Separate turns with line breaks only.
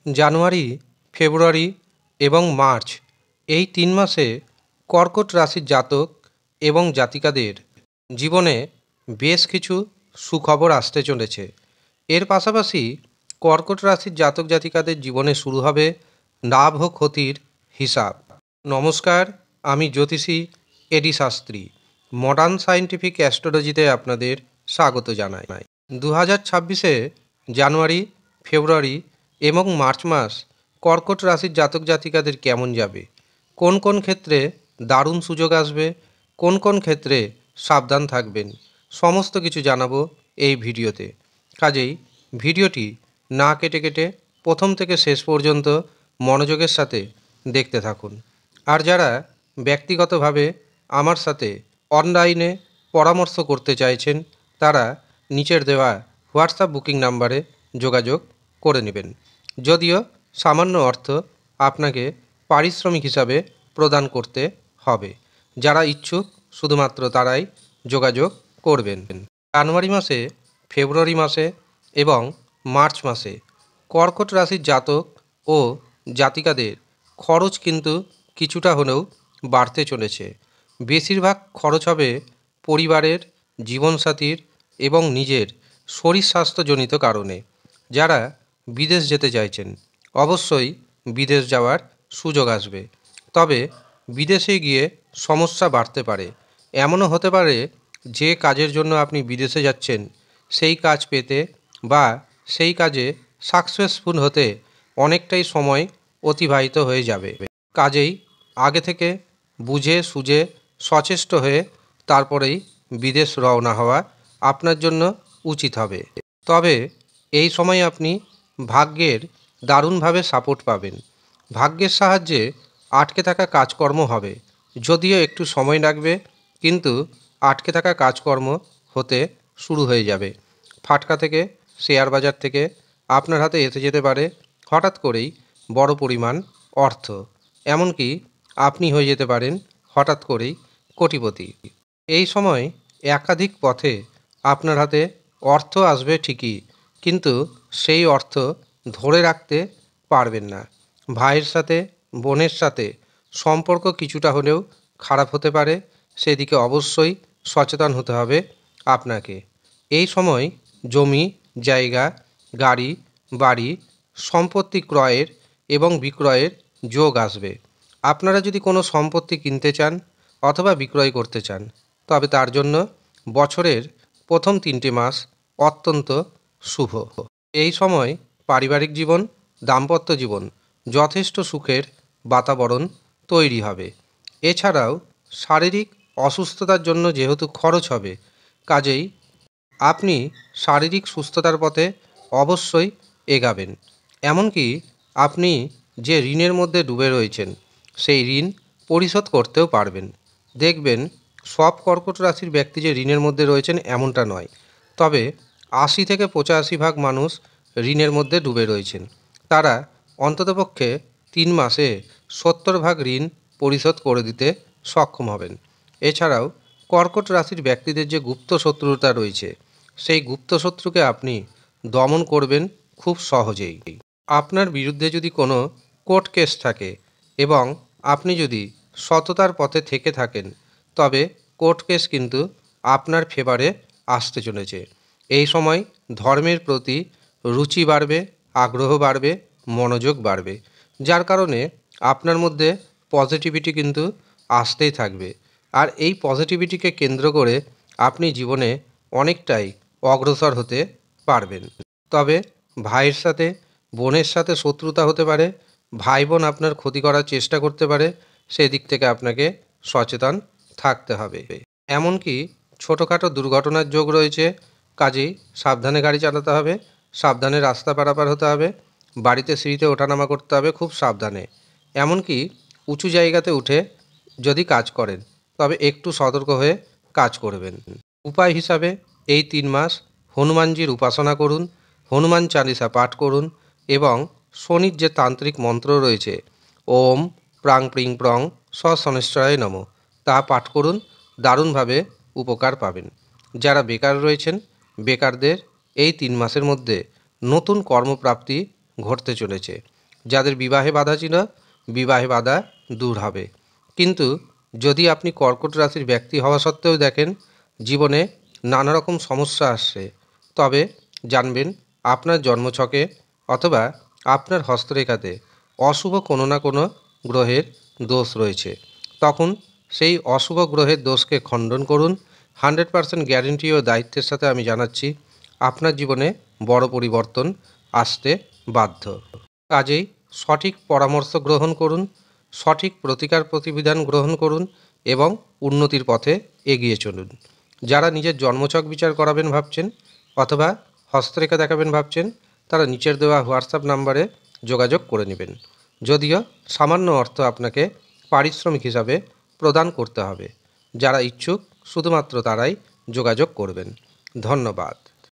জানুয়ারি, ফেব্রুয়ারি এবং মার্চ এই ৩ মাসে কর্কট রাশির জাতক এবং জাতিকাদের জীবনে বেশ কিছু সুখবর আসতে চলেছে। এর পাশাপাশি কর্কট রাশির জাতক জাতিকাদের জীবনে শুরু হবে লাভ ও ক্ষতির হিসাব। নমস্কার, আমি জ্যোতিষী এডি শাস্ত্রী। মডার্ন সায়েন্টিফিক অ্যাস্ট্রোলজিতে আপনাদের স্বাগত জানাই। 2026-এ জানুয়ারি, ফেব্রুয়ারি এবং মার্চ মাস কর্কট রাশির জাতক জাতিকাদের কেমন যাবে, কোন কোন ক্ষেত্রে দারুণ সুযোগ আসবে, কোন কোন ক্ষেত্রে সাবধান থাকবেন, সমস্ত কিছু জানাবো এই ভিডিওতে। কাজেই ভিডিওটি না কেটে কেটে প্রথম থেকে শেষ পর্যন্ত মনোযোগের সাথে দেখতে থাকুন। আর যারা ব্যক্তিগতভাবে আমার সাথে অনলাইনে পরামর্শ করতে চাইছেন, তারা নিচের দেওয়া হোয়াটসঅ্যাপ বুকিং নাম্বারে যোগাযোগ করে নেবেন। যদিও সামান্য অর্থ আপনাকে পারিশ্রমিক হিসাবে প্রদান করতে হবে। যারা ইচ্ছুক শুধুমাত্র তারাই যোগাযোগ করবেন। জানুয়ারি মাসে, ফেব্রুয়ারি মাসে এবং মার্চ মাসে কর্কট রাশির জাতক ও জাতিকাদের খরচ কিন্তু কিছুটা হলেও বাড়তে চলেছে। বেশিরভাগ খরচ হবে পরিবারের, জীবনসাথীর এবং নিজের শরীর স্বাস্থ্যজনিত কারণে। যারা বিদেশ যেতে চাইছেন, অবশ্যই বিদেশ যাওয়ার সুযোগ আসবে। তবে বিদেশে গিয়ে সমস্যা বাড়তে পারে। এমনও হতে পারে যে কাজের জন্য আপনি বিদেশে যাচ্ছেন, সেই কাজ পেতে বা সেই কাজে সাকসেসফুল হতে অনেকটাই সময় অতিবাহিত হয়ে যাবে। কাজেই আগে থেকে বুঝে সুঝে সচেষ্ট হয়ে তারপরেই বিদেশ রওনা হওয়া আপনার জন্য উচিত হবে। তবে এই সময় আপনি ভাগ্যের দারুণভাবে সাপোর্ট পাবেন। ভাগ্যের সাহায্যে আটকে থাকা কাজকর্ম হবে, যদিও একটু সময় লাগবে, কিন্তু আটকে থাকা কাজকর্ম হতে শুরু হয়ে যাবে। ফাটকা থেকে, শেয়ার বাজার থেকে আপনার হাতে এসে যেতে পারে হঠাৎ করেই বড় পরিমাণ অর্থ। এমনকি আপনি হয়ে যেতে পারেন হঠাৎ করেই কোটিপতি। এই সময় একাধিক পথে আপনার হাতে অর্থ আসবে ঠিকই, কিন্তু সেই অর্থ ধরে রাখতে পারবেন না। ভাইয়ের সাথে, বোনের সাথে সম্পর্ক কিছুটা হলেও খারাপ হতে পারে, সেদিকে অবশ্যই সচেতন হতে হবে আপনাকে। এই সময় জমি, জায়গা, গাড়ি, বাড়ি, সম্পত্তি ক্রয়ের এবং বিক্রয়ের যোগ আসবে। আপনারা যদি কোনো সম্পত্তি কিনতে চান অথবা বিক্রয় করতে চান, তবে তার জন্য বছরের প্রথম 3টে মাস অত্যন্ত শুভ। এই সময় পারিবারিক জীবন, দাম্পত্য জীবন যথেষ্ট সুখের বাতাবরণ তৈরি হবে। এছাড়াও শারীরিক অসুস্থতার জন্য যেহেতু খরচ হবে, কাজেই আপনি শারীরিক সুস্থতার পথে অবশ্যই এগাবেন। এমনকি আপনি যে ঋণের মধ্যে ডুবে রয়েছেন, সেই ঋণ পরিশোধ করতেও পারবেন। দেখবেন সব কর্কট রাশির ব্যক্তি যে ঋণের মধ্যে রয়েছেন এমনটা নয়, তবে 80 থেকে 85% মানুষ ঋণের মধ্যে ডুবে রয়েছেন। তারা অন্ততপক্ষে 3 মাসে 70% ঋণ পরিশোধ করে দিতে সক্ষম হবেন। এছাড়াও কর্কট রাশির ব্যক্তিদের যে গুপ্ত শত্রুতা রয়েছে, সেই গুপ্ত শত্রুকে আপনি দমন করবেন খুব সহজেই। আপনার বিরুদ্ধে যদি কোনো কোর্ট কেস থাকে এবং আপনি যদি সততার পথে থেকে থাকেন, তবে কোর্ট কেস কিন্তু আপনার ফেভারে আসতে চলেছে। এই সময় ধর্মের প্রতি রুচি বাড়বে, আগ্রহ বাড়বে, মনোযোগ বাড়বে, যার কারণে আপনার মধ্যে পজিটিভিটি কিন্তু আসতেই থাকবে। আর এই পজিটিভিটিকে কেন্দ্র করে আপনি জীবনে অনেকটাই অগ্রসর হতে পারবেন। তবে ভাইয়ের সাথে, বোনের সাথে শত্রুতা হতে পারে, ভাই বোন আপনার ক্ষতি করার চেষ্টা করতে পারে, সেদিক থেকে আপনাকে সচেতন থাকতে হবে। এমনকি ছোটোখাটো দুর্ঘটনার যোগ রয়েছে, কাজেই সাবধানে গাড়ি চালাতে হবে, সাবধানে রাস্তা পারাপার হতে হবে, বাড়িতে সিঁড়িতে ওঠানামা করতে হবে খুব সাবধানে। এমনকি উঁচু জায়গাতে উঠে যদি কাজ করেন, তবে একটু সতর্ক হয়ে কাজ করবেন। উপায় হিসাবে এই 3 মাস হনুমানজির উপাসনা করুন, হনুমান চালিসা পাঠ করুন এবং শনির যে তান্ত্রিক মন্ত্র রয়েছে ওম প্রাং প্রিং প্রং শনেশ্বরায় নমঃ, তা পাঠ করুন, দারুণভাবে উপকার পাবেন। যারা বেকার রয়েছেন, বেকারদের এই 3 মাসের মধ্যে নতুন কর্মপ্রাপ্তি ঘটতে চলেছে। যাদের বিবাহে বাধা ছিল, বিবাহে বাধা দূর হবে। কিন্তু যদি আপনি কর্কট রাশির ব্যক্তি হওয়া সত্ত্বেও দেখেন জীবনে নানা রকম সমস্যা আসছে, তবে জানবেন আপনার জন্মছকে অথবা আপনার হস্তরেখাতে অশুভ কোনো না কোনো গ্রহের দোষ রয়েছে। তখন সেই অশুভ গ্রহের দোষকে খণ্ডন করুন। 100% গ্যারেন্টি ও দায়িত্বের সাথে আমি জানাচ্ছি আপনার জীবনে বড় পরিবর্তন আসতে বাধ্য। কাজেই সঠিক পরামর্শ গ্রহণ করুন, সঠিক প্রতিকার প্রতিবিধান গ্রহণ করুন এবং উন্নতির পথে এগিয়ে চলুন। যারা নিজের জন্মছক বিচার করাবেন ভাবছেন অথবা হস্তরেখা দেখাবেন ভাবছেন, তারা নিচের দেওয়া হোয়াটসঅ্যাপ নাম্বারে যোগাযোগ করে নেবেন। যদিও সামান্য অর্থ আপনাকে পারিশ্রমিক হিসাবে প্রদান করতে হবে। যারা ইচ্ছুক শুধুমাত্র তারাই যোগাযোগ করবেন। ধন্যবাদ।